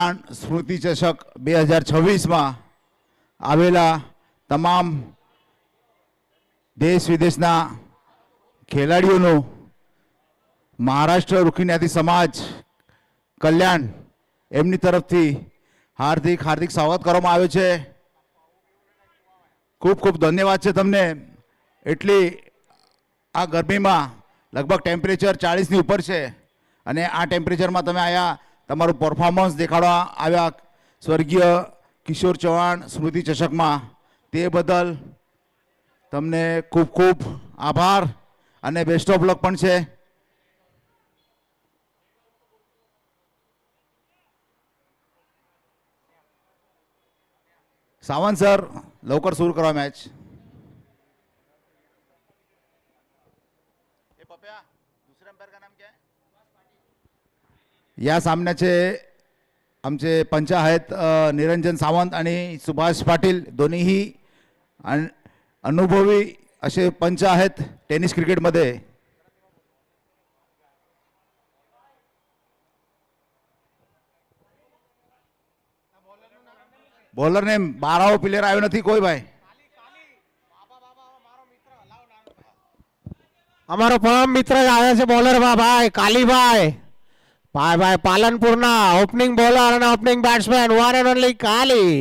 સ્મૃતિ ચષક 2026માં આવેલા તમામ દેશ વિદેશના ખેલાડીઓનું મહારાષ્ટ્ર રૂખી સમાજ કલ્યાણ એમની તરફથી હાર્દિક સ્વાગત કરવામાં આવ્યું છે. ખૂબ ખૂબ ધન્યવાદ છે તમને. એટલી આ ગરમીમાં લગભગ ટેમ્પરેચર 40ની ઉપર છે અને આ ટેમ્પરેચરમાં તમે આયા તમારું પરફોર્મન્સ દેખાડવા આવ્યા સ્વર્ગીય કિશોર ચૌહાણ સ્મૃતિ ચષકમાં, તે બદલ તમને ખૂબ ખૂબ આભાર અને બેસ્ટ ઓફ લક પણ છે. सावंत सर लवकर सुरू करा मॅच. दुसऱ्या अंपायर का नाम क्या है? या सामन्याचे आमचे पंच आहेत निरंजन सावंत आणि सुभाष पाटील, दोन्हीही अनुभवी असे पंच आहेत टेनिस क्रिकेटमध्ये. બોલર ને 12વો પ્લેયર આવ્યો નથી કોઈ ભાઈ. અમારો પરમ મિત્ર જ આવ્યા છે બોલરમાં ભાઈ કાલીભાઈ. ભાઈ પાલનપુરના ઓપનિંગ બોલર અને opening batsman one and only Kali.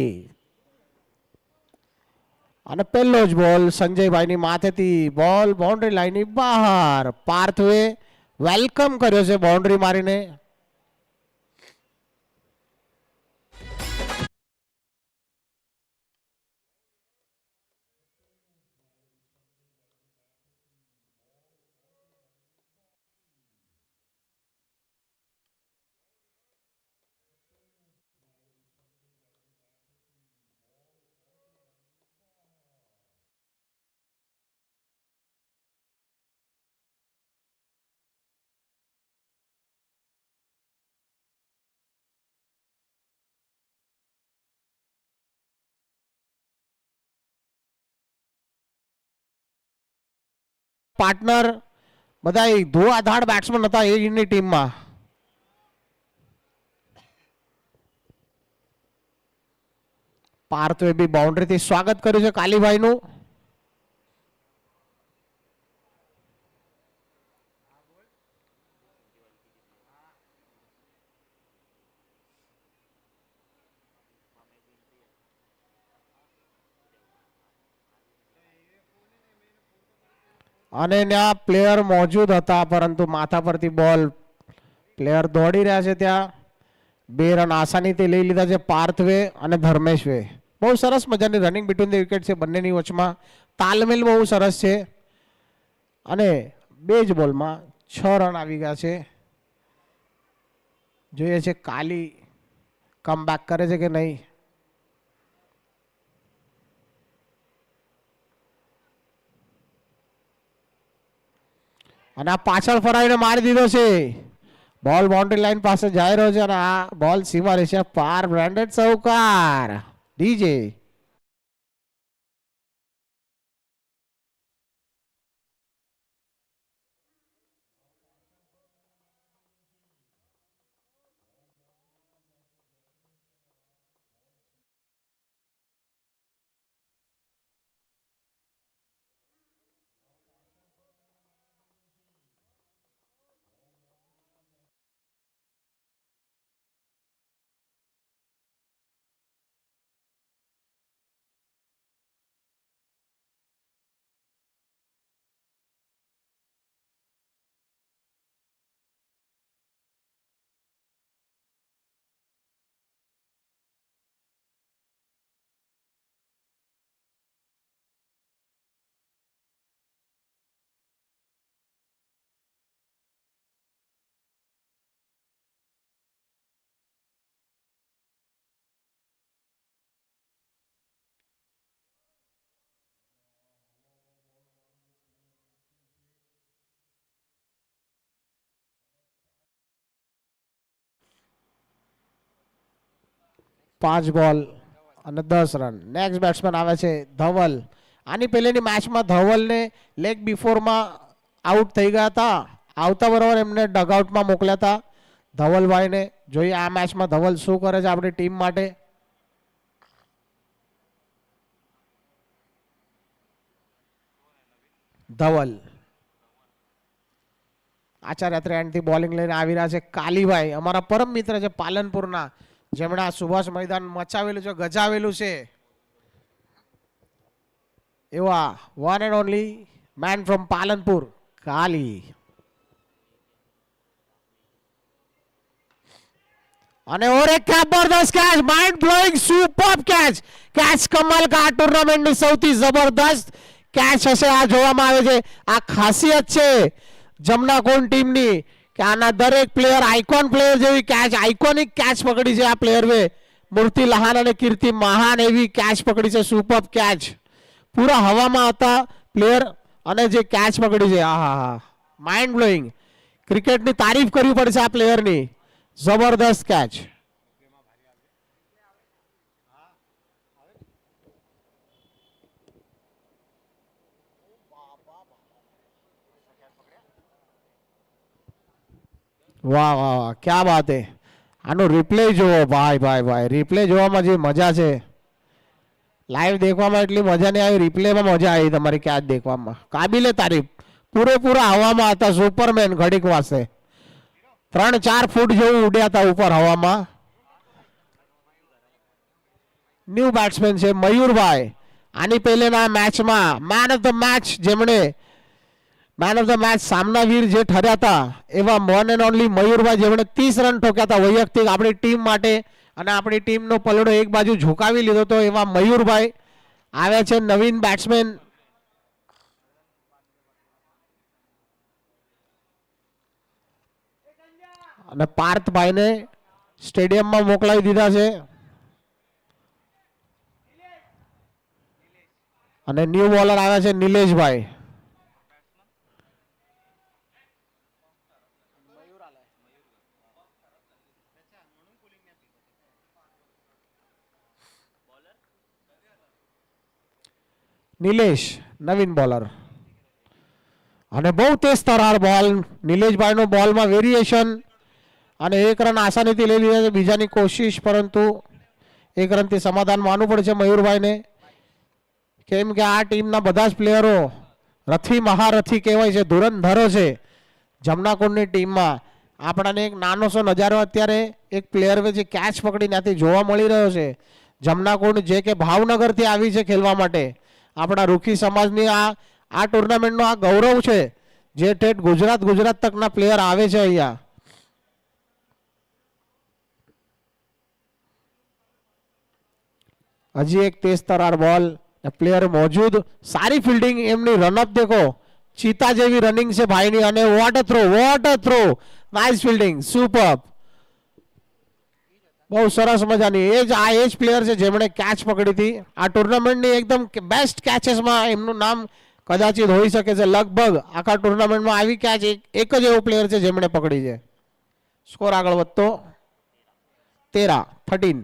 અને પહેલો જ બોલ સંજયભાઈની માથેથી બોલ બાઉન્ડ્રી લાઈનની બહાર. પાર્થવે વેલકમ કર્યો છે બાઉન્ડ્રી મારીને. પાર્ટનર બધા ધોળાધાડ બેટ્સમેન હતા એની ટીમમાં. પાર્થવે બી બાઉન્ડ્રીથી સ્વાગત કર્યું છે કાલીભાઈનું. અને ત્યાં પ્લેયર મોજૂદ હતા પરંતુ માથા પરથી બોલ પ્લેયર દોડી રહ્યા છે. ત્યાં 2 રન આસાનીથી લઈ લીધા છે પાર્થવે અને ધર્મેશવે. બહુ સરસ મજાની રનિંગ બિટવીન ધ વિકેટ છે બંનેની વચમાં. તાલમેલ બહુ સરસ છે અને 2 જ બોલમાં 6 રન આવી ગયા છે. જોઈએ છે કાલી કમબેક કરે છે કે નહીં. અને આ પાછળ ફરાવીને મારી દીધો છે. બોલ બાઉન્ડ્રી લાઈન પાસે જઈ રહ્યો છે અને આ બોલ સીમા રહેશે પાર. બ્રાન્ડેડ સહકાર ડીજે. પાંચ બોલ અને 10 રન. નેક્સ્ટ બેટ્સમેન આવે છે ધવલ. આની પહેલેની મેચમાં ધવલને લેગ બિફોરમાં આઉટ થઈ ગયા હતા. આવતા બરોબર એમને ડગઆઉટમાં મોકલ્યા હતા. ધવલભાઈને. જોઈએ આ મેચમાં ધવલ શું કરે છે આપણી ટીમ માટે. ધવલ આચાર્ય ત્રેન્ડથી બોલિંગ લઈને આવી રહ્યા છે કાલીભાઈ, અમારા પરમ મિત્ર છે પાલનપુરના, જેમણે આ સુભાષ મેદાન મચાવેલું છે, ગજાવેલું છે. એવા one and only man from Palanpur, Kali. અને ઓર એક જબરદસ્ત catch, mind blowing super catch. Catch કમાલ કા આ ટુર્નામેન્ટની સૌથી જબરદસ્ત કેચ હશે આ જોવામાં આવે છે. આ ખાસિયત છે જમનાકોણ ટીમની કે આના દરેક પ્લેયર આઇકોન પ્લેયર જેવી કેચ, આઇકોનિક કેચ પકડી છે આ પ્લેયરે. મૂર્તિ લહાન અને કીર્તિ મહાન એવી કેચ પકડી છે, સુપર કેચ. પૂરા હવામાં હતા પ્લેયર અને જે કેચ પકડી છે, આહા માઇન્ડ બ્લોઈંગ. ક્રિકેટની તારીફ કરવી પડશે આ પ્લેયરની. જબરદસ્ત કેચ. વાહ વાહ વાહ, ક્યા બાત હે. આનું રિપ્લે જોવો ભાઈ ભાઈ ભાઈ, રિપ્લે જોવામાં જે મજા છે, લાઈવ દેખવામાં એટલી મજા નહીં આવી, રિપ્લેમાં મજા આવી તમારી કેચ દેખવામાં. કાબિલે તારીફ. પૂરેપૂરા હવામાં હતા સુપરમેન ઘડીક વાસે. 3-4 ફૂટ જેવું ઉડ્યા હતા ઉપર હવામાં. ન્યૂ બેટ્સમેન છે મયુરભાઈ. આની પહેલેના મેચમાં મેન ઓફ ધ મેચ, જેમણે મેન ઓફ ધ મેચ સામનાવીર જે ઠર્યા હતા એવા વન એન્ડ ઓનલી મયુરભાઈ, જેમણે 30 રન ઠોક્યા હતા વૈયક્તિક આપણી ટીમ માટે, અને આપણી ટીમનો પલડો એક બાજુ ઝુકાવી લીધો હતો. એવા મયુરભાઈ આવ્યા છે નવીન બેટ્સમેન. અને પાર્થભાઈને સ્ટેડિયમમાં મોકલાવી દીધા છે. અને ન્યૂ બોલર આવ્યા છે નિલેશભાઈ. નિલેશ નવીન બોલર. અને બહુ તેજ તરાર બોલ. નિલેશભાઈનો બોલમાં વેરિએશન. અને 1 રન આસાનીથી લઈ લીધા છે. બીજાની કોશિશ, પરંતુ 1 રનથી સમાધાન માનવું પડશે મયુરભાઈને. કેમ કે આ ટીમના બધા જ પ્લેયરો રથી મહારથી કહેવાય છે, ધુરંધરો છે. જમનાકોટની ટીમમાં આપણાને એક નાનો સો નજારો અત્યારે એક પ્લેયર જે કેચ પકડી ત્યાંથી જોવા મળી રહ્યો છે. જમનાકોટ જે કે ભાવનગરથી આવી છે ખેલવા માટે. આપણા રૂખી સમાજની આ ટુર્નામેન્ટનો આ ગૌરવ છે, જે ઠેઠ ગુજરાત તકના પ્લેયર આવે છે અહીંયા. હજી એક તેજ તરાર બોલ. પ્લેયર મોજૂદ. સારી ફિલ્ડિંગ એમની. રનઅપ દેખો, ચીતા જેવી રનિંગ છે ભાઈની. અને what a throw. Nice fielding, super. બહુ સરસ મજાની. એ જ પ્લેયર છે જેમણે કેચ પકડી હતી આ ટુર્નામેન્ટની. એકદમ બેસ્ટ કેચેસમાં એમનું નામ કદાચિત હોઈ શકે છે. લગભગ આખા ટુર્નામેન્ટમાં આવી કેચ એક જ એવો પ્લેયર છે જેમણે પકડી છે. સ્કોર આગળ વધતો 13.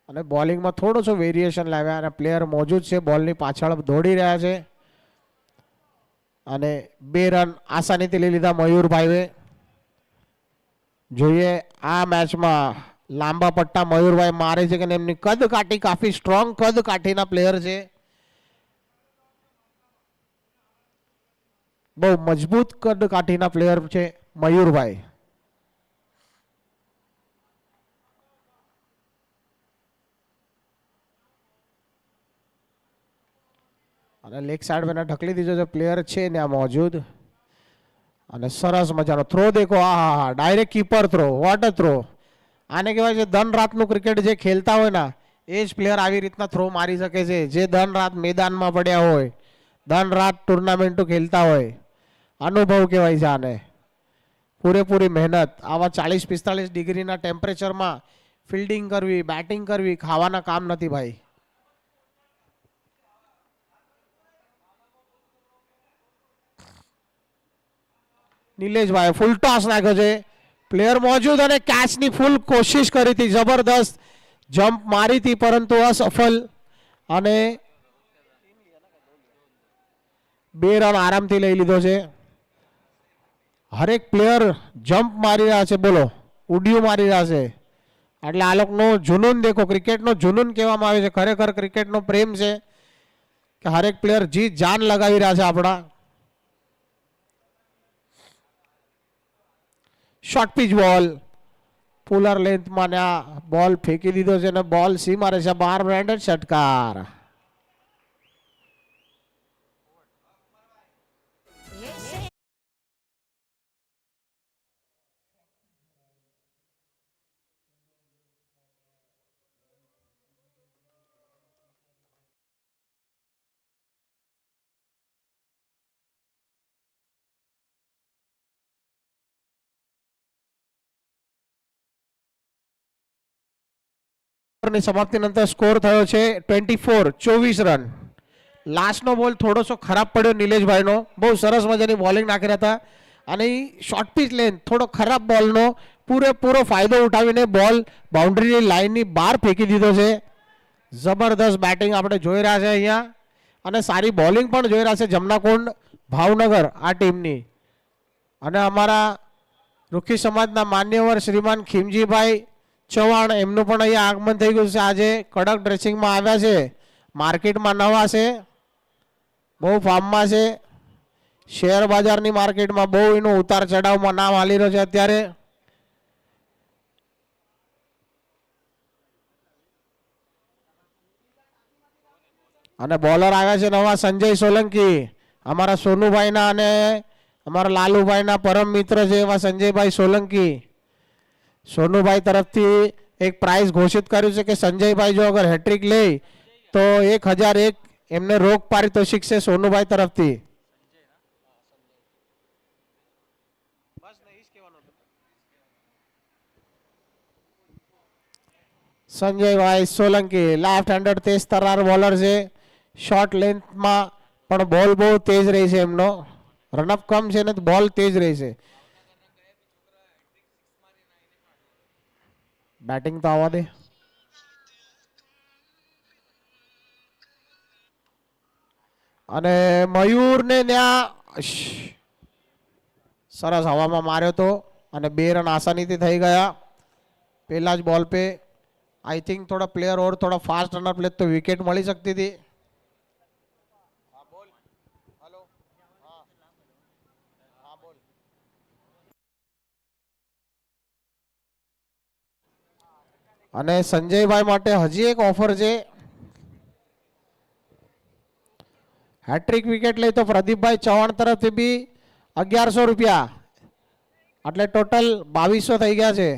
અને બોલિંગમાં થોડો સો વેરિએશન લાવ્યા. અને પ્લેયર મોજૂદ છે, બોલની પાછળ દોડી રહ્યા છે. અને 2 રન આસાનીથી લઈ લીધા મયુરભાઈએ. જોઈએ આ મેચમાં લાંબા પટ્ટા મયુરભાઈ મારે છે કે એમની કદ કાઠી કાફી સ્ટ્રોંગ કદ કાઠીના પ્લેયર છે. બહુ મજબૂત કદ કાઠીના પ્લેયર છે મયુરભાઈ. અને લેગ સાઈડ પર ઢકલી દીધો છે પ્લેયર છે ને આ મોજૂદ. અને સરસ મજાનો થ્રો દેખો. હા, direct keeper throw. What a throw. આને કહેવાય છે ધન રાતનું ક્રિકેટ. જે ખેલતા હોય ને એ જ પ્લેયર આવી રીતના થ્રો મારી શકે છે, જે ધન રાત મેદાનમાં પડ્યા હોય, ધન રાત ટુર્નામેન્ટો ખેલતા હોય. અનુભવ કહેવાય છે આને. પૂરેપૂરી મહેનત. આવા 40-45 ડિગ્રીના ટેમ્પરેચરમાં ફિલ્ડિંગ કરવી, બેટિંગ કરવી ખાવાના કામ નથી ભાઈ. નિલેશભાઈ ફૂલ ટોસ નાખ્યો છે. પ્લેયર મોજૂદ અને કેચની ફૂલ કોશિશ કરી હતી. જબરદસ્ત જમ્પ મારી હતી પરંતુ અસફળ. અને 2 રન આરામથી લઈ લીધો છે. હરેક પ્લેયર જમ્પ મારી રહ્યા છે, બોલો ઉડિયું મારી રહ્યા છે. એટલે આ લોકોનો જુનૂન દેખો, ક્રિકેટનો જુનૂન કહેવામાં આવે છે. ખરેખર ક્રિકેટનો પ્રેમ છે કે હરેક પ્લેયર જી જાન લગાવી રહ્યા છે આપણા. શોર્ટ પીચ બોલ પુલર લેન્થમાં આ બોલ ફેંકી દીધો છે અને બોલ સી મારે છે બહાર. બ્રેન્ડન ષટકાર. ની સમાપ્તિનંતર સ્કોર થયો છે 24, 24 રન. લાસ્ટનો બોલ થોડોસો ખરાબ પડ્યો નિલેશભાઈનો. બહુ સરસ મજાની બોલિંગ નાખી રહ્યા હતા અને શોર્ટ પીચ લેન્થ થોડો ખરાબ બોલનો પૂરેપૂરો ફાયદો ઉઠાવીને બોલ બાઉન્ડ્રીની લાઇનની બહાર ફેંકી દીધો છે. જબરદસ્ત બેટિંગ આપણે જોઈ રહ્યા છે અહીંયા અને સારી બોલિંગ પણ જોઈ રહ્યા છે જમનાકુંડ ભાવનગર આ ટીમની. અને અમારા રૂખી સમાજના માન્યવર શ્રીમાન ખીમજીભાઈ ચૌહાણ એમનું પણ અહીંયા આગમન થઈ ગયું છે. આજે કડક ડ્રેસિંગમાં આવ્યા છે. માર્કેટમાં નવા છે, બહુ ફાર્મમાં છે. શેર બજારની માર્કેટમાં બહુ એનું ઉતાર ચઢાવમાં નામ હાલી રહ્યો છે અત્યારે. અને બોલર આવ્યા છે નવા સંજય સોલંકી, અમારા સોનુભાઈના અને અમારા લાલુભાઈના પરમ મિત્ર છે એવા સંજયભાઈ સોલંકી. સોનુભાઈ તરફથી એક પ્રાઇઝ ઘોષિત કર્યું છે કે સંજયભાઈ જો અગર હેટ્રિક લે તો 1001 એમને રોક પારિતોષિક છે સોનુભાઈ તરફથી. સંજયભાઈ સોલંકી લેફ્ટ હેન્ડર તેજ તરાર બોલર છે. શોર્ટ લેન્થમાં પણ બોલ બહુ તેજ રહી છે એમનો. રનઅપ કમ છે ને બોલ તેજ રહી છે. બેટિંગ તો આવવા દે. અને મયુરને ત્યાં સરસ હવામાં માર્યો તો અને 2 રન આસાનીથી થઈ ગયા પહેલા જ બોલ પે. आई थिंक थोड़ा प्लेयर और थोड़ा फास्ट रनर प्ले तो विकेट मिल सकती थी. અને સંજયભાઈ માટે હજી એક ઓફર છે. હેટ્રિક વિકેટ લઈ તો પ્રદીપભાઈ ચૌહાણ તરફથી બી 1100 રૂપિયા એટલે ટોટલ 2200 થઈ ગયા છે.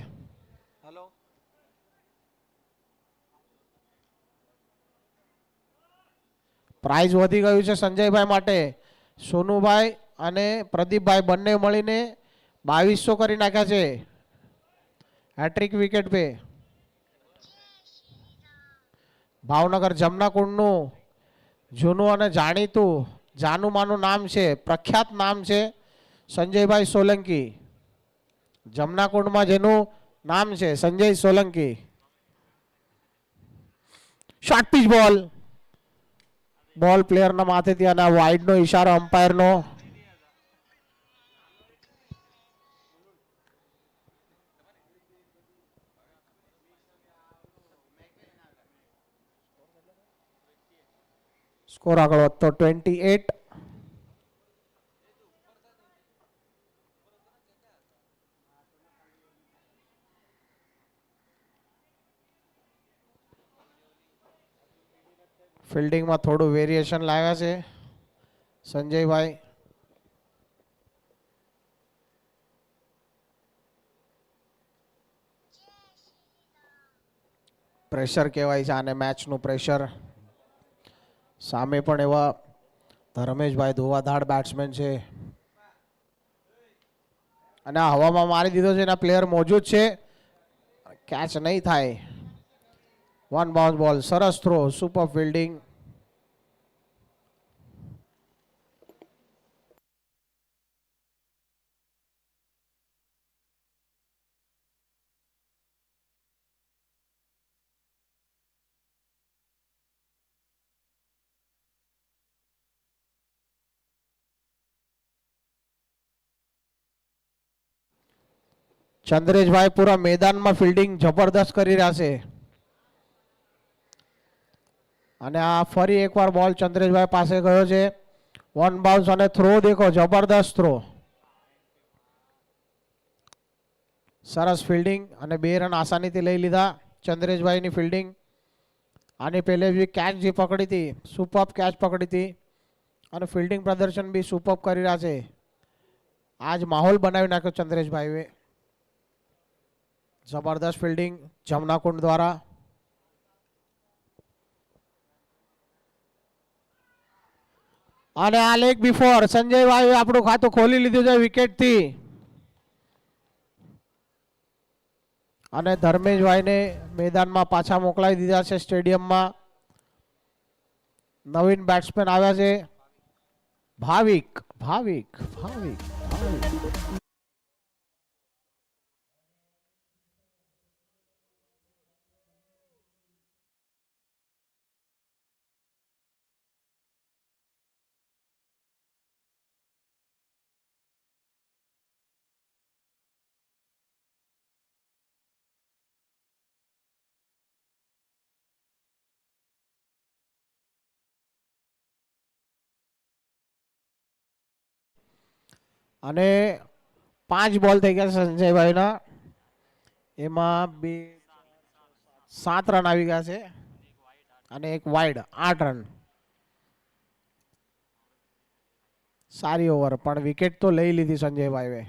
પ્રાઇઝ વધી ગયું છે સંજયભાઈ માટે. સોનુભાઈ અને પ્રદીપભાઈ બંને મળીને 2200 કરી નાખ્યા છે હેટ્રિક વિકેટ પે. ભાવનગર જમનાકુંડનું જૂનું અને જાણીતું જાનુમાનું નામ છે, પ્રખ્યાત નામ છે સંજયભાઈ સોલંકી. જમનાકુંડમાં જેનું નામ છે સંજય સોલંકી. શોર્ટ પીચ બોલ, બોલ પ્લેયરના માથેથી અને વાઇડનો ઈશારો અમ્પાયરનો. સ્કોર આગળ વધતો 28. ફિલ્ડિંગમાં થોડું વેરિએશન લાવ્યા છે સંજયભાઈ. પ્રેશર કહેવાય છે આને, મેચનું પ્રેશર. સામે પણ એવા ધર્મેશભાઈ ધોવાધાડ બેટ્સમેન છે અને આ હવામાં મારી દીધો છે. એના પ્લેયર મોજૂદ છે, કેચ નહીં થાય. 1 બાઉન્સ બોલ, સરસ થ્રો, સુપર ફિલ્ડિંગ. ચંદ્રેશભાઈ પૂરા મેદાનમાં ફિલ્ડિંગ જબરદસ્ત કરી રહ્યા છે. અને આ ફરી એકવાર બોલ ચંદ્રેશભાઈ પાસે ગયો છે. વન બાઉન્સ અને થ્રો દેખો, જબરદસ્ત થ્રો. સરસ ફિલ્ડિંગ અને 2 રન આસાનીથી લઈ લીધા ચંદ્રેશભાઈની ફિલ્ડિંગ. આની પહેલે બી કેચ જે પકડી હતી, સુપર કેચ પકડી હતી અને ફિલ્ડિંગ પ્રદર્શન બી સુપર કરી રહ્યા છે. આજ માહોલ બનાવી નાખ્યો ચંદ્રેશભાઈએ. જબરદસ્ત ફિલ્ડિંગ જમનાકુંડ દ્વારા. અને આ લેગ બિફોર સંજયભાઈએ આપણું ખાતું ખોલી લીધું છે વિકેટથી. અને ધર્મેશભાઈને મેદાનમાં પાછા મોકલાવી દીધા છે સ્ટેડિયમમાં. નવીન બેટ્સમેન આવ્યા છે ભાવિક. અને 5 બોલ થઈ ગયા સંજયભાઈના. એમાં 7 રન આવી ગયા છે અને એક વાઇડ, 8 રન. સારી ઓવર, પણ વિકેટ તો લઈ લીધી સંજયભાઈએ.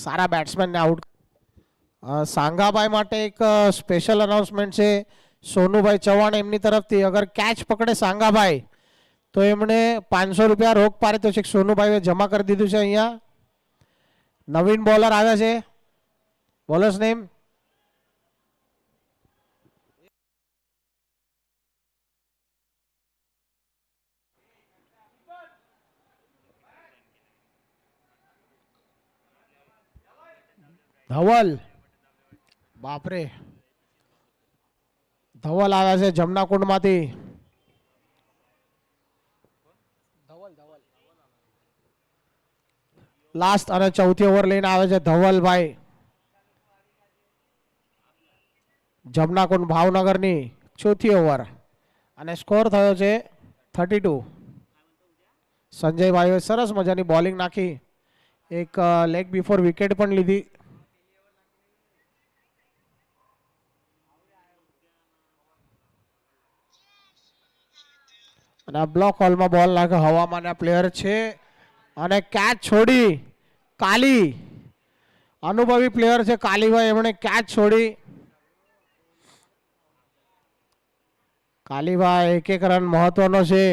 સારા બેટ્સમેનને આઉટ. સાંગાભાઈ માટે એક સ્પેશિયલ અનાઉન્સમેન્ટ છે. સોનુભાઈ ચૌહાણ એમની તરફથી અગર કેચ પકડે સાંગાભાઈ તો એમણે 500 રૂપિયા રોક પારિતોષિક સોનુભાઈએ જમા કરી દીધું છે. અહીંયા નવીન બોલર આવ્યા છે. Bowlers name Dhaval. બાપરે, ધવલ આવ્યા છે જમનાકુંડ માંથી. લાસ્ટ અને ચોથી ઓવર લઈને આવે છે ધવલભાઈ જમનાકુંડ ભાવનગરની. ચોથી ઓવર અને સ્કોર થયો છે 32. સંજયભાઈએ સરસ મજાની બોલિંગ નાખી. એક લેગ બિફોર વિકેટ પણ લીધી. અને આ બ્લોક હોલમાં બોલ નાખે હવામાન પ્લેયર છે અને કેચ છોડી. કાલી અનુભવી પ્લેયર છે કાલીભાઈ, એમણે કેચ છોડી. કાલીભાઈ 1 રન મહત્વનો છે.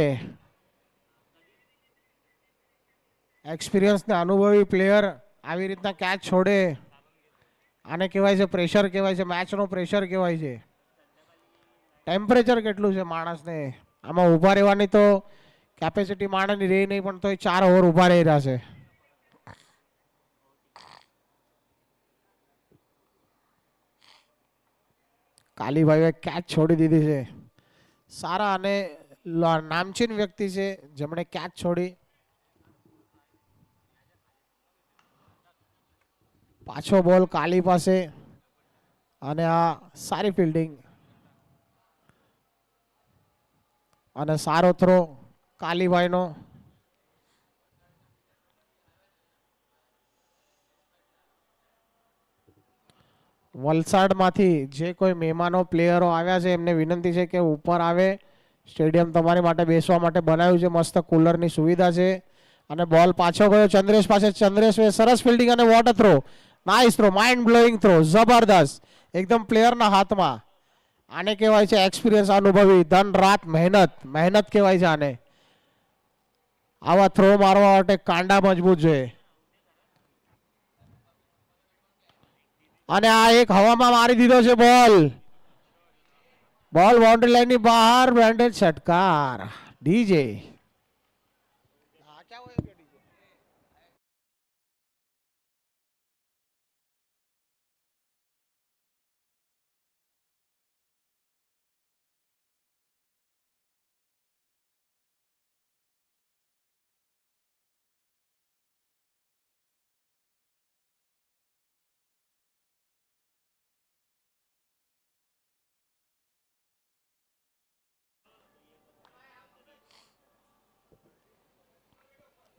એક્સપિરિયન્સ ને અનુભવી પ્લેયર આવી રીતના કેચ છોડે આને કહેવાય છે પ્રેશર, કહેવાય છે મેચનો પ્રેશર કહેવાય છે. ટેમ્પરેચર કેટલું છે માણસને, આમાં ઊભા રહેવાની તો કેપેસિટી માણસની રહી નહીં, પણ તો 4 ઓવર ઊભા રહી રહ્યા છે. કાલીભાઈએ કેચ છોડી દીધી છે. સારા અને નામચીન વ્યક્તિ છે જેમણે કેચ છોડી. પાછો બોલ કાલી પાસે અને આ સારી ફિલ્ડિંગ અને સારો થ્રો કાલીભાઈનો. વલસાડમાંથી જે કોઈ મહેમાનો પ્લેયરો આવ્યા છે એમને વિનંતી છે કે ઉપર આવે. સ્ટેડિયમ તમારી માટે બેસવા માટે બનાવ્યું છે, મસ્ત કુલરની સુવિધા છે. અને બોલ પાછો ગયો ચંદ્રેશ પાસે. ચંદ્રેશ સરસ ફિલ્ડિંગ અને water throw. Nice throw, mind blowing throw, જબરદસ્ત એકદમ પ્લેયરના હાથમાં. આને કહેવાય છે એક્સપિરિયન્સ, અનુભવી, ધન રાત મહેનત કહેવાય છે આને. આવા થ્રો મારવા માટે કાંડા મજબૂત છે. અને આ એક હવામાં મારી દીધો છે બોલ. બાઉન્ડ્રી લાઈનની બહાર, બ્રેન્ડન ષટકાર. ડીજે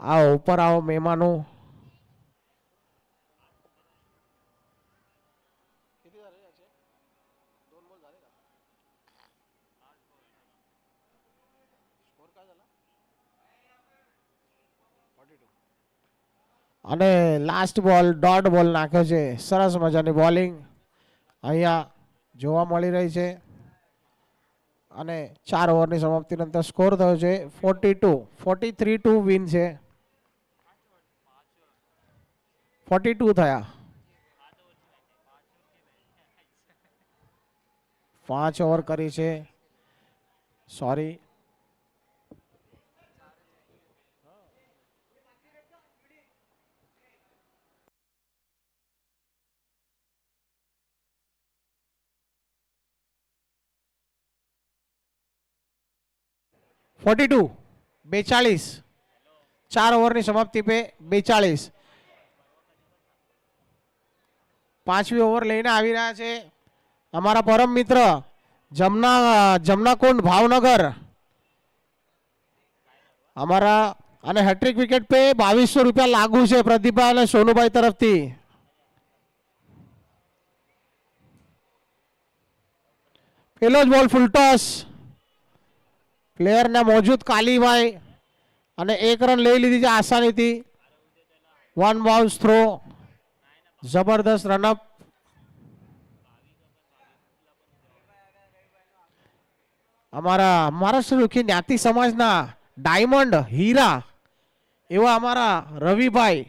આવો ઉપર આવો મહેમાનો. અને લાસ્ટ બોલ ડોટ બોલ નાખ્યો છે. સરસ મજાની બોલિંગ અહીંયા જોવા મળી રહી છે. અને 4 ઓવરની સમાપ્તિનો અંતે સ્કોર થયો છે 42. 43-2 વિન છે. 42 થયા. 5 ઓવર કરી છે. સોરી. Forty two 42. 4 ओवરની સમાપ્તિ पे 42. 5મી ઓવર લઈને આવી રહ્યા છે અમારા પરમ મિત્ર જમનાકુંડ ભાવનગર. અમારા અને હેટ્રિક વિકેટ पे 2200 રૂપિયા લાગુ છે પ્રદીપભાઈ અને સોનુભાઈ તરફથી. પેલો જ બોલ ફૂલ ટોસ. પ્લેયર ને મોજૂદ કાલીભાઈ અને 1 રન લઈ લીધી છે આસાનીથી. 1 બાઉન્સ થ્રો. જબરદસ્ત રનઅપ. અમારા મહારાષ્ટ્ર રૂખી જ્ઞાતિ સમાજના ડાયમંડ હીરા એવા અમારા રવિભાઈ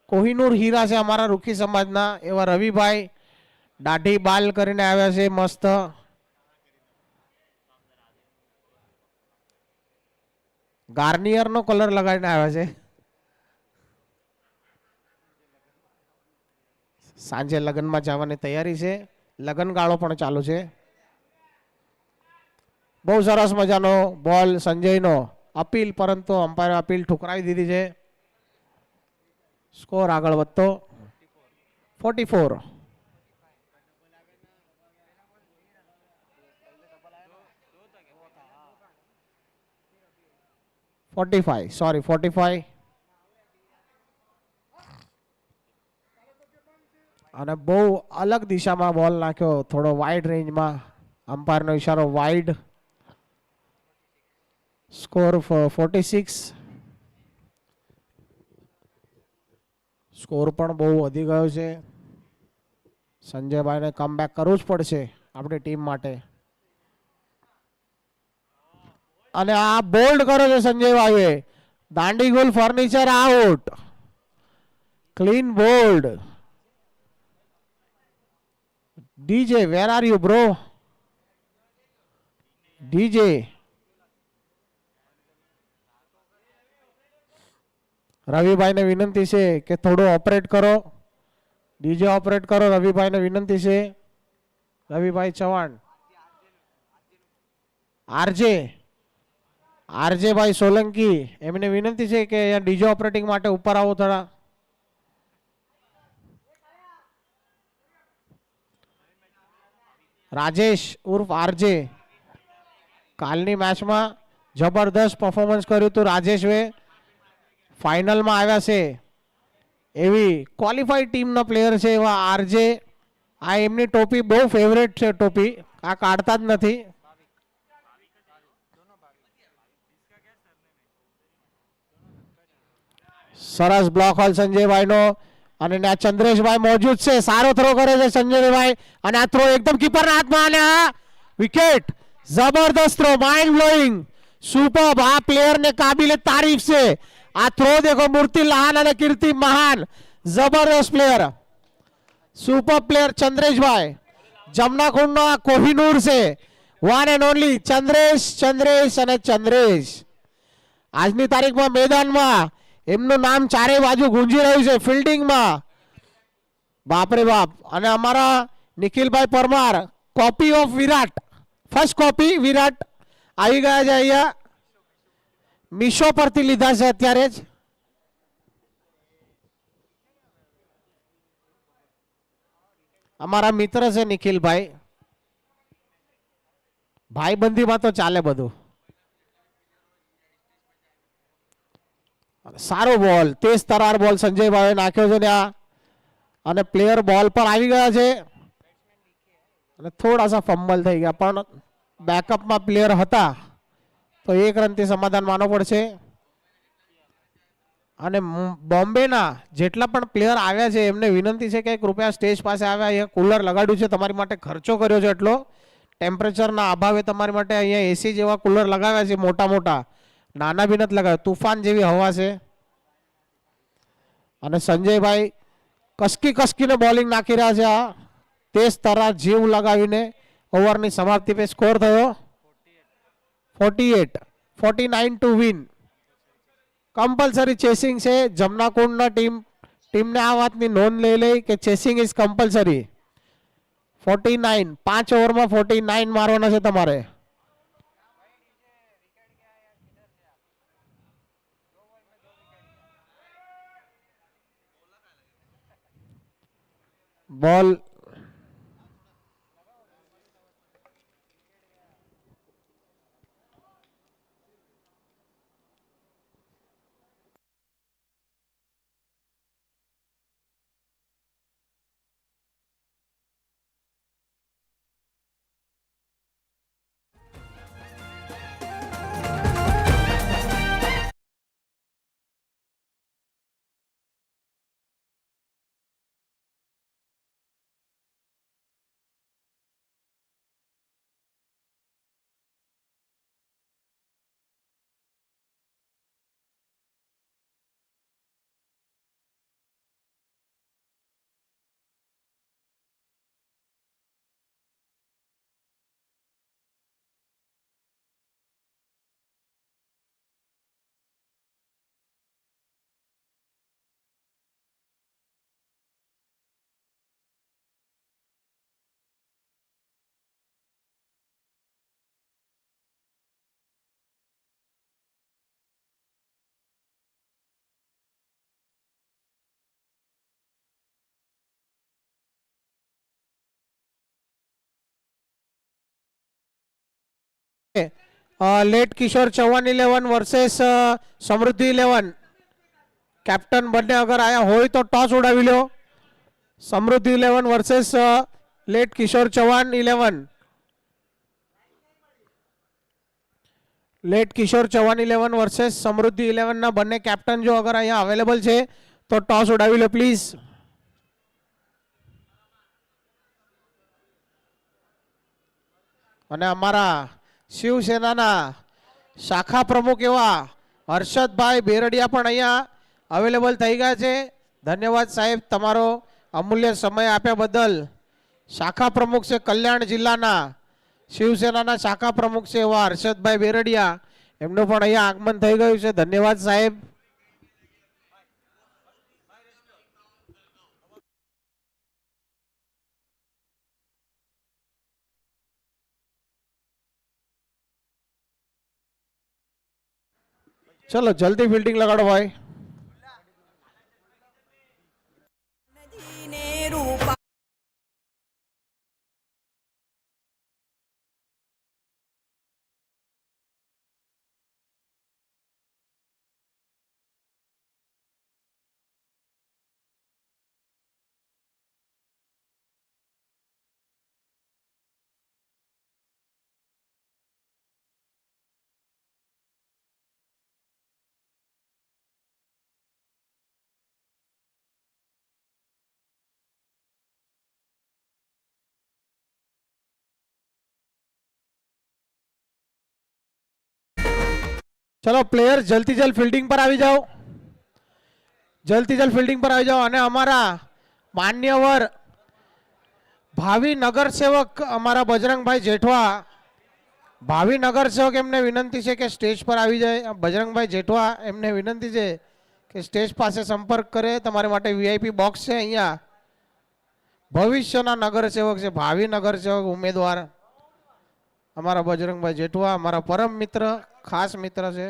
કોહિનૂર હીરા છે અમારા રૂખી સમાજના એવા રવિભાઈ દાઢી બાલ કરીને આવ્યા છે મસ્ત. ગાર્નિયર નો કલર લગાડીને આવ્યા છે. સાંજે લગ્નમાં જવાની તૈયારી છે. લગ્ન ગાળો પણ ચાલુ છે. બહુ સરસ મજાનો બોલ સંજયનો અપીલ પરંતુ અમ્પાયર અપીલ ઠુકરાવી દીધી છે. સ્કોર આગળ વધતો 44. 45 સોરી 45. અને બહુ અલગ દિશામાં બોલ નાખ્યો થોડો વાઇડ રેન્જમાં. અમ્પાયરનો ઈશારો વાઇડ. સ્કોર 46. સ્કોર પણ બહુ વધી ગયો છે. સંજયભાઈને કમબેક કરવું જ પડશે આપણી ટીમ માટે. અને આ બોલ્ડ કરો છે સંજયભાઈએ. દાંડી ગોલ furniture out. Clean bowled. DJ where are you bro? DJ રવિભાઈને વિનંતી છે કે થોડો ઓપરેટ કરો. ડીજે ઓપરેટ કરો. રવિભાઈને વિનંતી છે. રવિભાઈ ચૌહાણ. આરજે ભાઈ સોલંકી એમને વિનંતી છે કે અહીંયા ડીજે ઓપરેટિંગ માટે ઉપર આવો થોડા. રાજેશ ઉર્ફ આરજે કાલની મેચમાં જબરદસ્ત પરફોર્મન્સ કર્યું હતું રાજેશે. ફાઇનલમાં આવ્યા છે એવી ક્વોલિફાઈડ ટીમનો પ્લેયર છે એવા આરજે. આ એમની ટોપી બહુ ફેવરેટ છે. ટોપી આ કાઢતા જ નથી. સરસ બ્લોક હોલ સંજયભાઈનો. અને આ ચંદ્રેશભાઈ મોજૂદ છે. સારો થ્રો કરે છે સંજયભાઈ. અને આ થ્રો એકદમ કીપરના હાથમાં. અને આ વિકેટ. જબરદસ્ત થ્રો. Mind blowing. સુપર. આ પ્લેયર ને કાબિલે તારીફ છે. આ થ્રો દેખો. મૂર્તિ લહાન અને કીર્તિ મહાન. જબરદસ્ત પ્લેયર. સુપર પ્લેયર ચંદ્રેશભાઈ. જમનાકુંડનો આ કોહિનૂર છે. વન એન્ડ ઓનલી ચંદ્રેશ અને ચંદ્રેશ. આજની તારીખમાં મેદાનમાં એમનું નામ ચારે બાજુ ગુંજી રહ્યું છે. ફિલ્ડિંગમાં બાપરે બાપ. અને અમારા નિખિલભાઈ Parmar copy of Virat. First copy Virat આવી ગયા છે અહીંયા. મીશો પરથી લીધા છે અત્યારે જ. અમારા મિત્ર છે નિખિલભાઈ. ભાઈબંધીમાં તો ચાલે બધું. સારો બોલ, તેજ તરાર બોલ સંજયભાઈએ નાખ્યો છે ત્યાં અને પ્લેયર બોલ પર આવી ગયા છે અને થોડા સા ફમ્બલ થઈ ગયા, પણ બેકઅપમાં પ્લેયર હતા તો 1 રનથી સમાધાન માનવું પડશે. અને બોમ્બેના જેટલા પણ પ્લેયર આવ્યા છે એમને વિનંતી છે કે કૃપયા સ્ટેજ પાસે આવ્યા, અહીંયા કુલર લગાડ્યું છે તમારી માટે, ખર્ચો કર્યો છે એટલો, ટેમ્પરેચરના અભાવે તમારી માટે અહીંયા એસી જેવા કુલર લગાવ્યા છે મોટા મોટા, નાના બી નથી લગાવ્યા, તુફાન જેવી હવા છે. અને સંજયભાઈ કસકીને બોલિંગ નાખી રહ્યા છે, આ તેજ તરાર જીવ લગાવીને. ઓવરની સમાપ્તિ પે સ્કોર થયો 48, 49 ટુ વિન. કમ્પલસરી ચેસિંગ છે, જમનાકુંડના ટીમને આ વાતની નોંધ લઈ લઈ કે ચેસિંગ ઇઝ કમ્પલસરી. 49, 5 ઓવરમાં 49 મારવાના છે તમારે. બોલ લેટ કિશોર ચૌહાણ 11 વર્સેસ સમૃદ્ધિ 11. કેપ્ટન બંને અગર આયા હોય તો ટોસ ઉડાવી લો. સમૃદ્ધિ 11 વર્સેસ લેટ કિશોર ચૌહાણ 11. લેટ કિશોર ચૌહાણ 11 વર્સેસ સમૃદ્ધિ 11 ના બંને કેપ્ટન જો અગર અહીંયા અવેલેબલ છે તો ટોસ ઉડાવી લો પ્લીઝ. અને અમારા શિવસેનાના શાખા પ્રમુખ એવા હર્ષદભાઈ બેરડિયા પણ અહીંયા અવેલેબલ થઈ ગયા છે. ધન્યવાદ સાહેબ, તમારો અમૂલ્ય સમય આપ્યા બદલ. શાખા પ્રમુખ છે કલ્યાણ જિલ્લાના શિવસેનાના શાખા પ્રમુખ છે એવા હર્ષદભાઈ બેરડિયા, એમનું પણ અહીંયા આગમન થઈ ગયું છે. ધન્યવાદ સાહેબ. ચલો જલ્દી ફિલ્ડિંગ લગાડો ભાઈ. ચલો પ્લેયર જલ્દી જલ્દ ફિલ્ડિંગ પર આવી જાઓ, જલ્દી જલ્દ ફિલ્ડિંગ પર આવી જાઓ. અને અમારા માન્યવર ભાવિ નગરસેવક અમારા બજરંગભાઈ જેઠવા, ભાવિ નગરસેવક એમને વિનંતી છે કે સ્ટેજ પર આવી જાય. બજરંગભાઈ જેઠવા એમને વિનંતી છે કે સ્ટેજ પાસે સંપર્ક કરે, તમારી માટે વીઆઈપી બોક્સ છે અહીંયા. ભવિષ્યના નગરસેવક છે, ભાવિ નગરસેવક ઉમેદવાર અમારા બજરંગભાઈ જેઠવા, અમારા પરમ મિત્ર, ખાસ મિત્ર છે.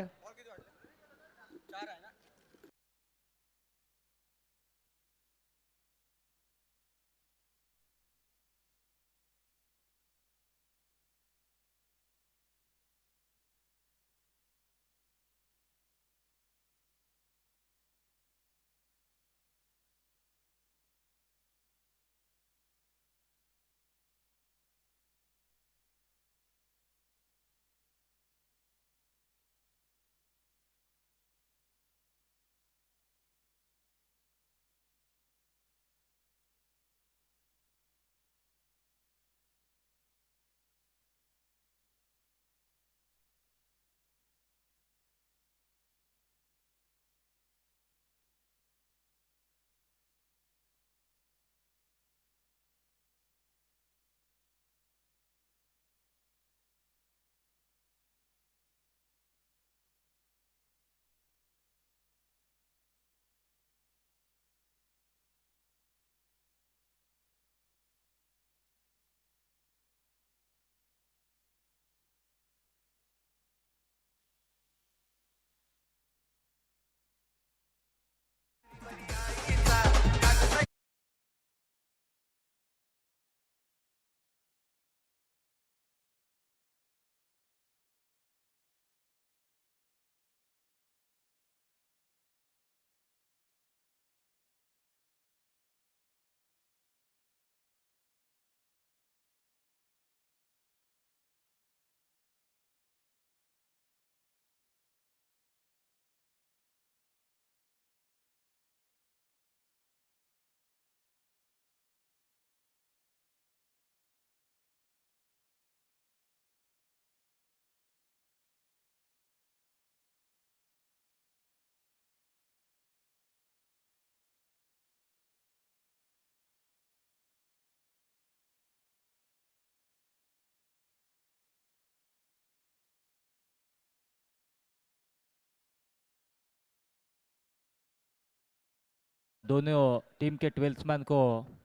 दोनों टीम के 12th मैन को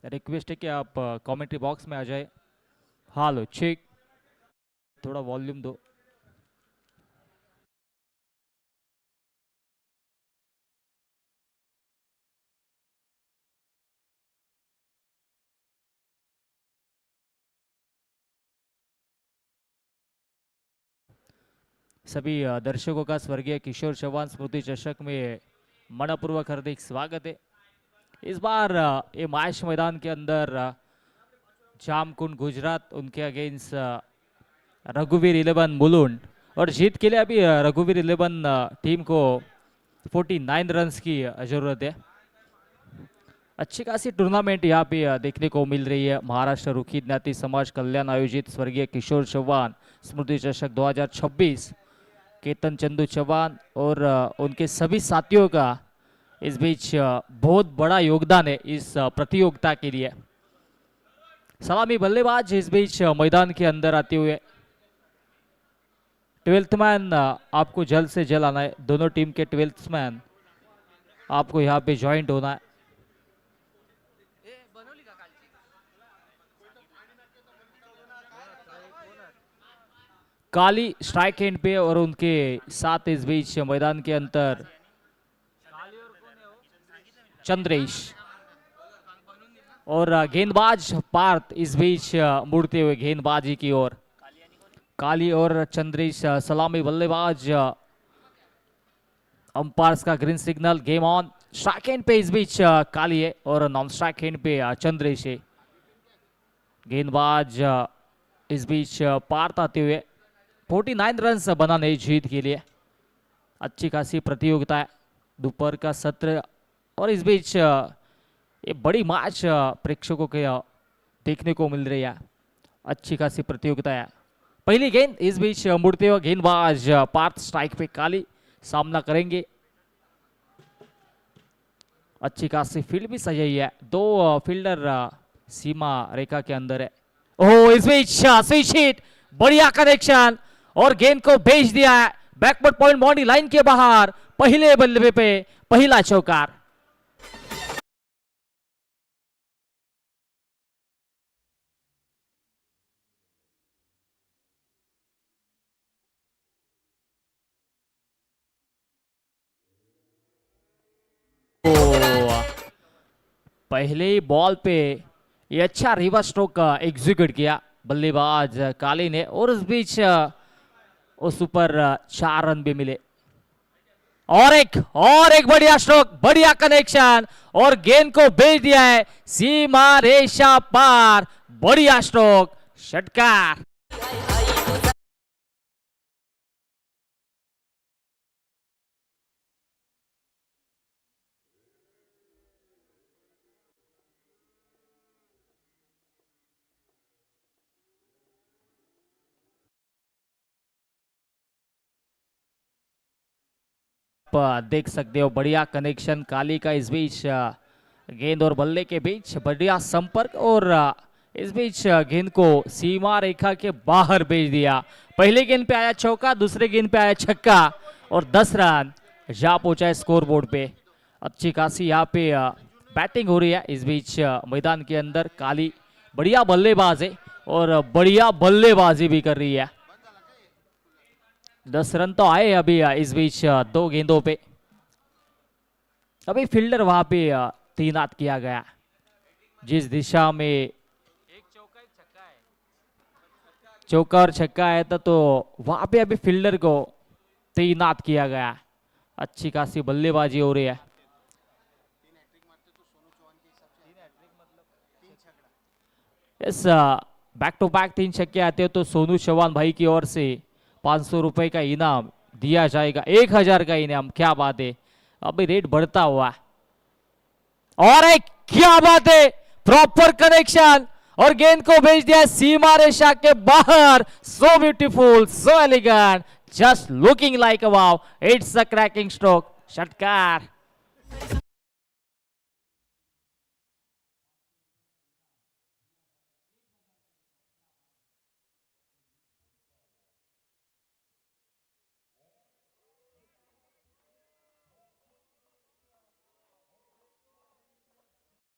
रिक्वेस्ट है कि आप कमेंट्री बॉक्स में आ जाए। हेलो चेक, थोड़ा वॉल्यूम दो। सभी दर्शकों का स्वर्गीय किशोर चौहान स्मृति चषक में मनपूर्वक हार्दिक स्वागत है। इस बार ये मैच मैदान के अंदर जामकुंड गुजरात उनके अगेंस्ट रघुवीर 11 मुलुंड, और जीत के लिए अभी रघुवीर 11 टीम को 49 रन्स की जरूरत है। अच्छी खासी टूर्नामेंट यहाँ पे देखने को मिल रही है। महाराष्ट्र रुखी ज्ञाति समाज कल्याण आयोजित स्वर्गीय किशोर चौहान स्मृति चषक 2026, केतन चंदू चौहान और उनके सभी साथियों का इस बीच बहुत बड़ा योगदान है इस प्रतियोगिता के लिए। सलामी बल्लेबाज इस बीच मैदान के अंदर आते हुए। 12th मैन आपको जल्द से जल्द आना है। दोनों टीम के 12th मैन आपको यहाँ पे ज्वाइंट होना है। काली स्ट्राइक एंड पे और उनके साथ इस बीच मैदान के अंदर चंद्रेश और गेंदबाज पार्थ इस बीच मुड़ते हुए गेंदबाजी की ओर। काली और चंद्रेश सलामी बल्लेबाज। अंपायर्स का green signal, game on. Strike and पे इस बीच काली है और नॉन स्ट्राइक एंड पे चंद्रेश है। गेंदबाज इस बीच पार्थ आते हुए 49 रन्स बनाने जीत के लिए। अच्छी खासी प्रतियोगिता है, दोपहर का सत्र, और इस बीच ये बड़ी मैच प्रेक्षकों के देखने को मिल रही है। अच्छी खासी प्रतियोगिता है। पहली गेंद इस बीच मुड़ते हुए गेंदबाज पार्थ स्ट्राइक पे काली सामना करेंगे। अच्छी खासी फील्ड भी सही है। दो फील्डर सीमा रेखा के अंदर है। ओह, इस बीच स्विच हिट, बढ़िया कनेक्शन और गेंद को भेज दिया है बैकवर्ड पॉइंट बाउंड्री लाइन के बाहर। पहले बल्ले पे पहला चौकार। पहले ही बॉल पे ये अच्छा रिवर्स स्ट्रोक एग्जीक्यूट किया बल्लेबाज काली ने, और उस बीच उस ऊपर 4 रन भी मिले। और एक बढ़िया स्ट्रोक, बढ़िया कनेक्शन और गेंद को भेज दिया है सीमा रेखा पार। बढ़िया स्ट्रोक, षटकार। आप देख सकते हो बढ़िया कनेक्शन काली का। इस बीच गेंद और बल्ले के बीच बढ़िया संपर्क, और इस बीच गेंद को सीमा रेखा के बाहर भेज दिया। पहले गेंद पे आया चौका, दूसरे गेंद पे आया छक्का, और 10 रन जा पहुंचा है स्कोर बोर्ड पे। अच्छी खासी यहाँ पे बैटिंग हो रही है। इस बीच मैदान के अंदर काली बढ़िया बल्लेबाज है और बढ़िया बल्लेबाजी भी कर रही है। 10 रन तो आए अभी इस बीच 2 गेंदों पे। अभी फील्डर वहां पे तैनात किया गया, जिस दिशा में चौका और छक्का आया था, तो वहां पे अभी फील्डर को तैनात किया गया। अच्छी खासी बल्लेबाजी हो रही है। यस, बैक टू बैक 3 छक्के आते हो तो सोनू चौहान भाई की ओर से 500 रुपए का इनाम दिया जाएगा। 1000 का इनाम। क्या बात है, अभी रेट बढ़ता हुआ। और क्या बात है, प्रॉपर कनेक्शन और गेंद को भेज दिया सीमा रेखा के बाहर। So beautiful, so elegant, just looking like a wow. It's a cracking stroke, षटकार।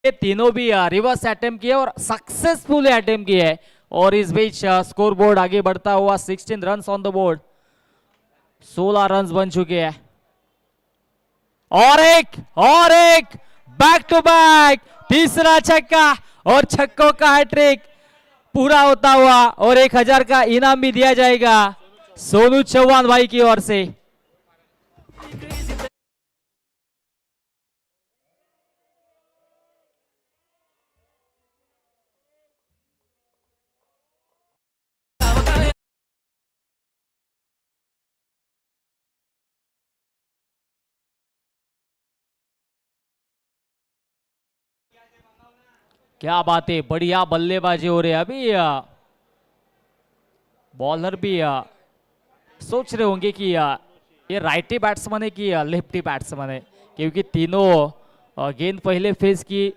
ये तीनों भी रिवर्स अटेम्प्ट किए और सक्सेसफुली अटेम्प्ट किए और इस बीच स्कोर बोर्ड आगे बढ़ता हुआ 16 run on the board, 16 run बन चुके हैं और एक बैक टू बैक तीसरा छक्का और छक्कों का हैट्रिक पूरा होता हुआ और 1000 का इनाम भी दिया जाएगा सोनू चौहान भाई की ओर से। क्या बात है, बढ़िया बल्लेबाजी हो रही है। अभी बॉलर भी सोच रहे होंगे कि ये राइटी बैट्समैन है कि लेफ्टी बैट्समैन है, क्योंकि तीनों गेंद पहले फेस की,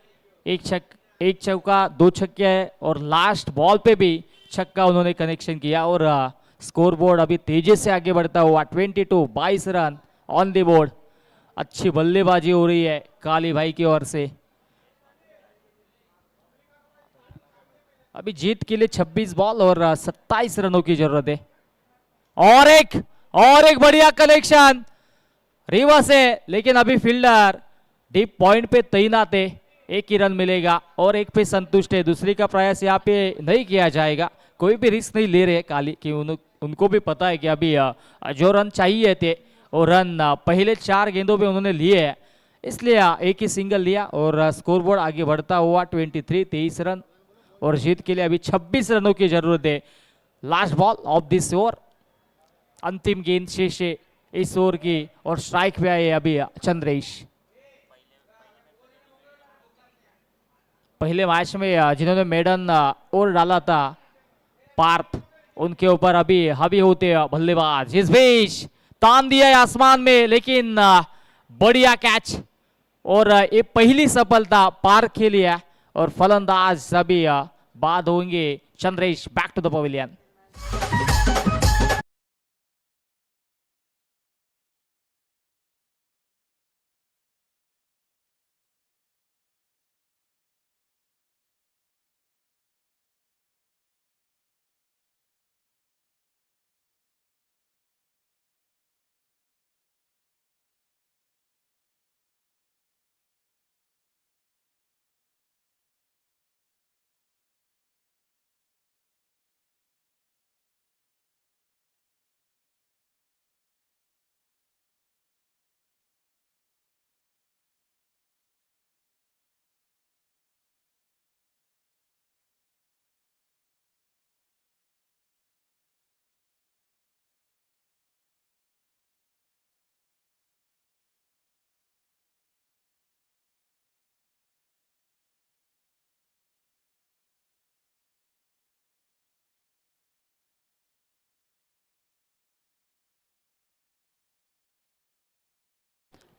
एक चौका 2 छक्के है और लास्ट बॉल पे भी छक्का उन्होंने कनेक्शन किया और स्कोर बोर्ड अभी तेजी से आगे बढ़ता हुआ 22 रन ऑन द बोर्ड। अच्छी बल्लेबाजी हो रही है काली भाई की ओर से। अभी जीत के लिए 26 बॉल और 27 रनों की जरूरत है और एक बढ़िया कनेक्शन रिवर्स है, लेकिन अभी फील्डर डीप पॉइंट पे तैनात है, 1 ही रन मिलेगा और 1 पे संतुष्ट है। दूसरी का प्रयास यहाँ पे नहीं किया जाएगा, कोई भी रिस्क नहीं ले रहे काली कि उनको भी पता है कि अभी जो रन चाहिए थे वो रन पहले 4 गेंदों पे उन्होंने लिए हैं, इसलिए 1 ही सिंगल लिया और स्कोर बोर्ड आगे बढ़ता हुआ 23 रन और जीत के लिए अभी 26 रनों की जरूरत है। Last ball of this over, अंतिम गेंद शेष है इस ओवर की और स्ट्राइक पे आए अभी चंद्रेश। पहले मैच में जिन्होंने मेडन ओवर डाला था पार्थ, उनके ऊपर अभी हावी होते बल्लेबाज, इस बीच तान दिया है आसमान में, लेकिन बढ़िया कैच और ये पहली सफलता पार्थ के लिए और फलंदाज अभी बाद होंगे Chandresh. Back to the pavilion.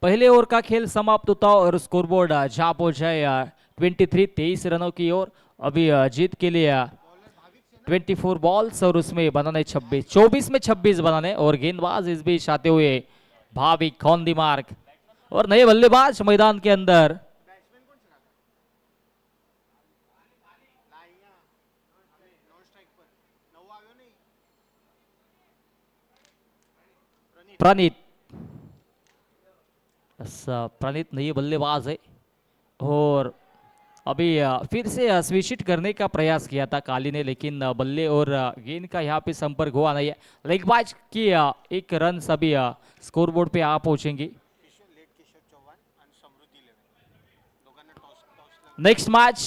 पहले ओवर का खेल समाप्त होता और स्कोरबोर्ड जा पहुंचाए 23 रनों की ओर। अभी जीत के लिए 24 बॉल्स और उसमें बनाने 24 में 26 बनाने और गेंदबाज इस बीच आते हुए भाविक ऑन द मार्क और नए बल्लेबाज मैदान के अंदर। प्रणीत नई बल्लेबाज है और अभी फिर से स्विच करने का प्रयास किया था काली ने, लेकिन बल्ले और गेंद का यहाँ पे संपर्क हुआ नहीं है। लेग बाज की एक रन अभी स्कोरबोर्ड पे आ पहुंचेंगी। नेक्स्ट मैच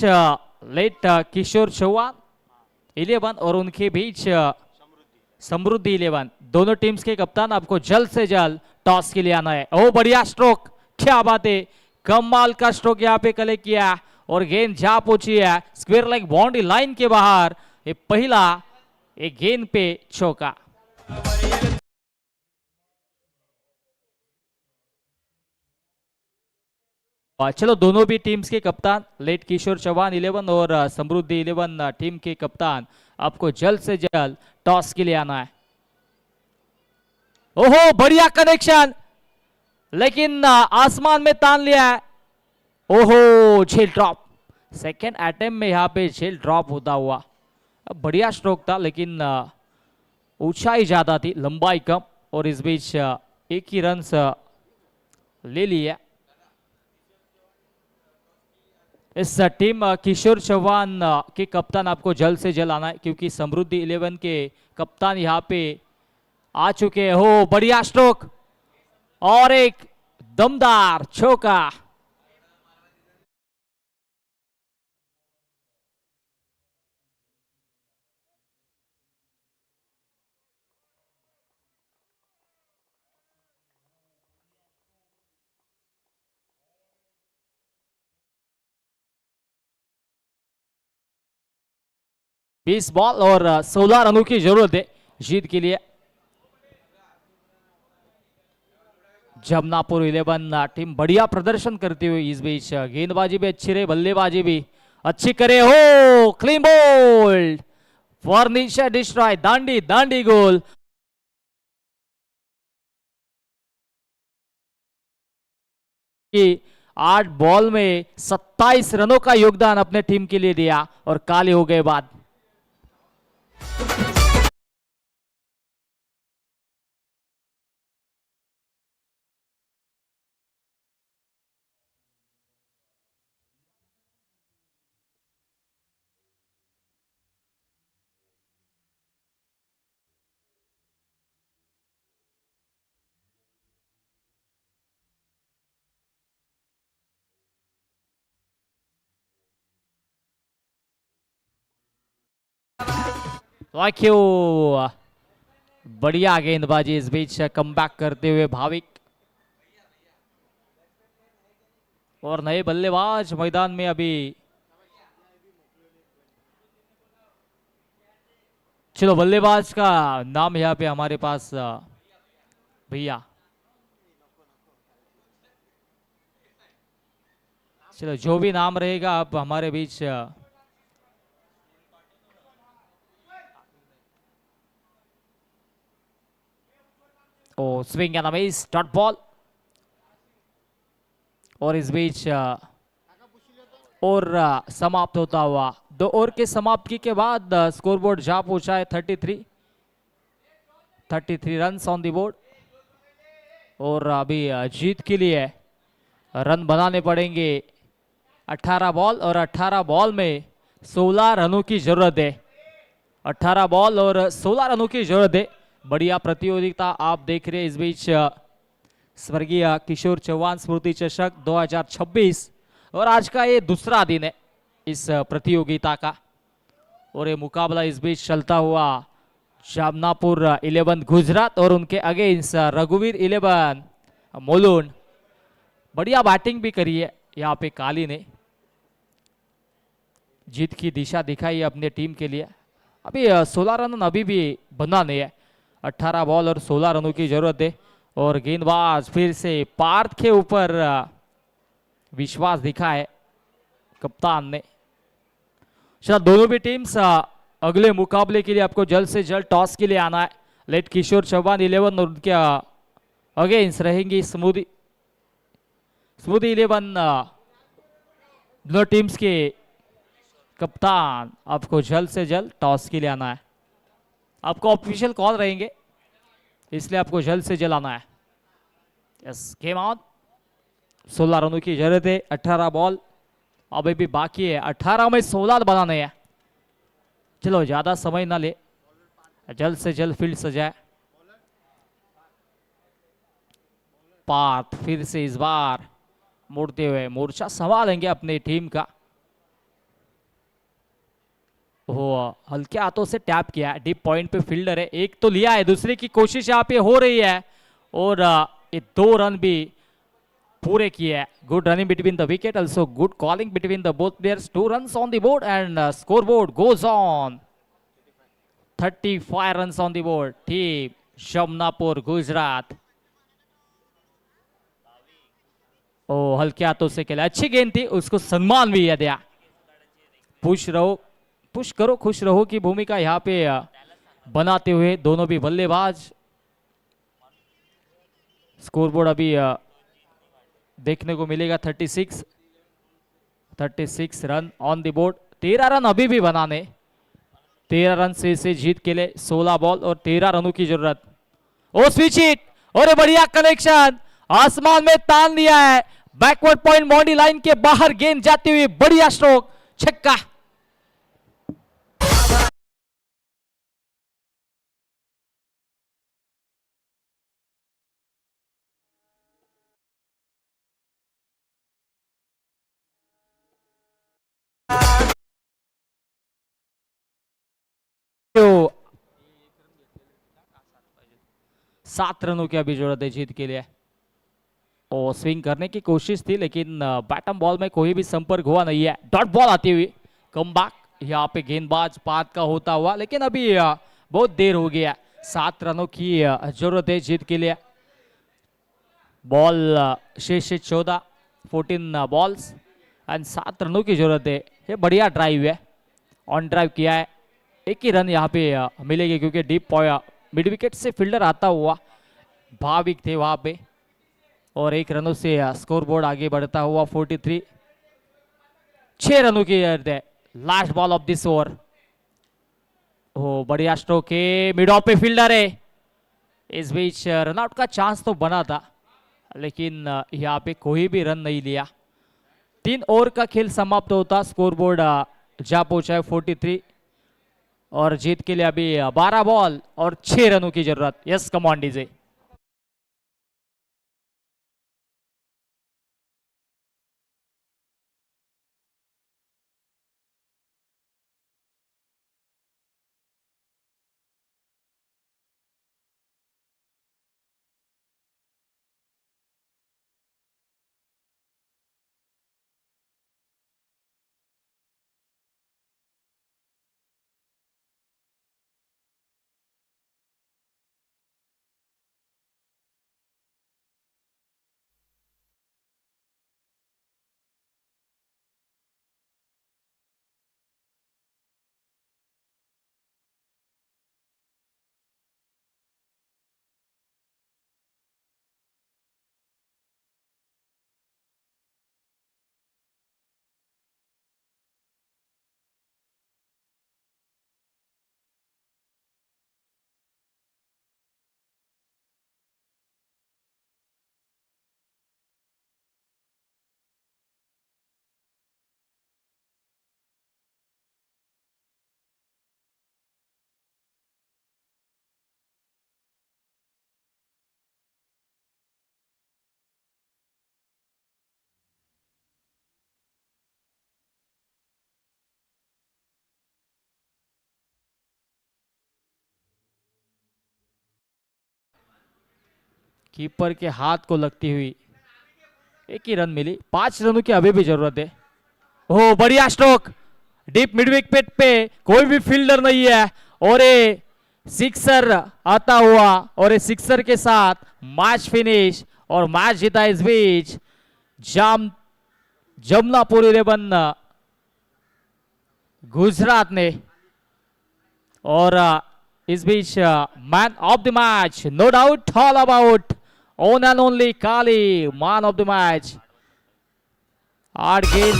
लेट किशोर चौहान 11 और उनके बीच समृद्धि 11। दोनों टीम्स के कप्तान आपको जल्द से जल्द टॉस के लिए आना है। ओ बढ़िया स्ट्रोक, क्या बात है, कमाल का स्ट्रोक यहाँ पे कलेक्ट किया और गेंद जा पहुंची है स्क्वायर लेग बाउंड्री लाइन के बाहर। ये पहला एक गेंद पे चौका। चलो दोनों भी टीम्स के कप्तान लेट किशोर चौहान 11 और समृद्धि 11 टीम के कप्तान आपको जल्द से जल्द टॉस के लिए आना है। ओहो बढ़िया कनेक्शन, लेकिन आसमान में तान लिया है। ओहो झेल ड्रॉप सेकेंड अटेम्प्ट में यहाँ पे जेल ड्रॉप होता हुआ। अब बढ़िया स्ट्रोक था, लेकिन ऊंचाई ज्यादा थी, लंबाई कम, और इस बीच एक ही रन ले लिया। इस टीम किशोर चौहान के कप्तान आपको जल्द से जल्द आना है, क्योंकि समृद्धि 11 के कप्तान यहाँ पे आ चुके हैं। हो, बढ़िया स्ट्रोक और एक दमदार चौका। बीस बॉल और 16 रनों की जरूरत है जीत के लिए। जमनापुर 11 टीम बढ़िया प्रदर्शन करती हुई इस बीच गेंदबाजी भी अच्छी रही, बल्लेबाजी भी अच्छी करे। हो, क्लीन बोल्ड, फर्नीचर डिस्ट्रॉय, दांडी दांडी गोल। कि 8 बॉल में 27 रनों का योगदान अपने टीम के लिए दिया और काले हो गए बाद। बढ़िया गेंदबाजी इस बीच कमबैक करते हुए भाविक, और नए बल्लेबाज मैदान में अभी। चलो, बल्लेबाज का नाम यहाँ पे हमारे पास भैया, चलो जो भी नाम रहेगा आप हमारे बीच। ओ, swing and miss, dot ball, और इस बीच और समाप्त होता हुआ। 2 ओवर के समाप्ति के बाद स्कोरबोर्ड जा पहुंचा है 33 रन ऑन द बोर्ड, और अभी जीत के लिए रन बनाने पड़ेंगे। 18 बॉल और 18 बॉल में 16 रनों की जरूरत है। 18 बॉल और 16 रनों की जरूरत है। बढ़िया प्रतियोगिता आप देख रहे हैं। इस बीच स्वर्गीय किशोर चौहान स्मृति चषक 2026, और आज का ये दूसरा दिन है इस प्रतियोगिता का, और ये मुकाबला इस बीच चलता हुआ जामनापुर 11 गुजरात और उनके अगेंस्ट रघुवीर 11 मोलून। बढ़िया बैटिंग भी करी है यहाँ पे काली ने, जीत की दिशा दिखाई है अपने टीम के लिए। अभी 16 रन अभी भी बना नहीं है। 18 बॉल और 16 रनों की जरूरत है, और गेंदबाज फिर से पार्थ के ऊपर विश्वास दिखाए कप्तान ने। चलो, दोनों भी टीम्स अगले मुकाबले के लिए आपको जल्द से जल्द टॉस के लिए आना है। लेट किशोर चौहान 11 और उनके अगेंस्ट रहेंगी स्मृति 11। दोनों टीम्स के कप्तान आपको जल्द से जल्द टॉस के लिए आना है। आपको ऑफिशियल कॉल रहेंगे, इसलिए आपको जल्द से जल्द आना है। Yes, game on. 16 रनों की जरूरत है। 18 बॉल अभी भी बाकी है। 18 में 16 बनाने हैं। चलो, ज्यादा समय ना ले, जल्द से जल्द फील्ड सजाए। पार्थ फिर से इस बार मुड़ते हुए मोर्चा संभालेंगे अपनी टीम का। वो हल्के हाथों से टैप किया, डीप पॉइंट पे फील्डर है, एक तो लिया है, दूसरे की कोशिश यहाँ पे हो रही है, और ये 2 रन भी पूरे किए हैं। Good running between the wicket, also good calling between the both players. 2 runs on the board and scoreboard goes on 35 runs on the board. Team Jamnapur Gujarat. ओ, हल्के हाथों से खेला, अच्छी गेंद थी, उसको सम्मान भी दिया। पुश करो खुश रहो की भूमिका यहाँ पे बनाते हुए दोनों भी बल्लेबाज। स्कोरबोर्ड अभी देखने को मिलेगा 36। 36 run on the board, 13 run अभी भी बनाने, 13 रन से इसे जीत के लिए 16 बॉल और 13 रनों की जरूरत। ओ स्विच हिट और ये बढ़िया कनेक्शन, आसमान में तान दिया है, बैकवर्ड पॉइंट बाउंड्री लाइन के बाहर गेंद जाती हुई, बढ़िया स्ट्रोक, छक्का। तो 7 रनों की अभी जरूरत है जीत के लिए। और स्विंग करने की कोशिश थी लेकिन बैटम बॉल में कोई भी संपर्क हुआ नहीं है। डॉट बॉल आती हुई, कम बैक, यहाँ पे गेंदबाज पात का होता हुआ, लेकिन अभी बहुत देर हो गया। 7 रनों की जरूरत है जीत के लिए। बॉल शेष 14 बॉल्स एंड 7 रनों की जरूरत है। ये बढ़िया ड्राइव है, ऑन ड्राइव किया है, एक ही रन यहाँ पे मिलेगी क्योंकि डीप मिड विकेट से फील्डर आता हुआ भाविक थे वहां पे, और 1 रनों से स्कोर बोर्ड आगे बढ़ता हुआ 43। 6 रनों की जरूरत है, last ball of this over. ओ बढ़िया स्ट्रोक है, मिड ऑफ पे फील्डर है, इस बीच रनआउट का चांस तो बना था लेकिन यहाँ पे कोई भी रन नहीं लिया। 3 ओवर का खेल समाप्त होता, स्कोर बोर्ड जा पहुंचा है 43 और जीत के लिए अभी 12 बॉल और 6 रनों की जरूरत। Yes come on DJ. Keeper के हाथ को लगती हुई एक ही रन मिली। 5 रनों की अभी भी जरूरत है। ओह बढ़िया स्ट्रोक, डीप मिड विकेट पे कोई भी फील्डर नहीं है और ये सिक्सर आता हुआ, और ये सिक्सर के साथ मैच फिनिश और मैच जीता इस बीच जमुनापुर 11 गुजरात ने। और इस बीच man of the match, no doubt all about one and only Kali man of the match. 8 गेंद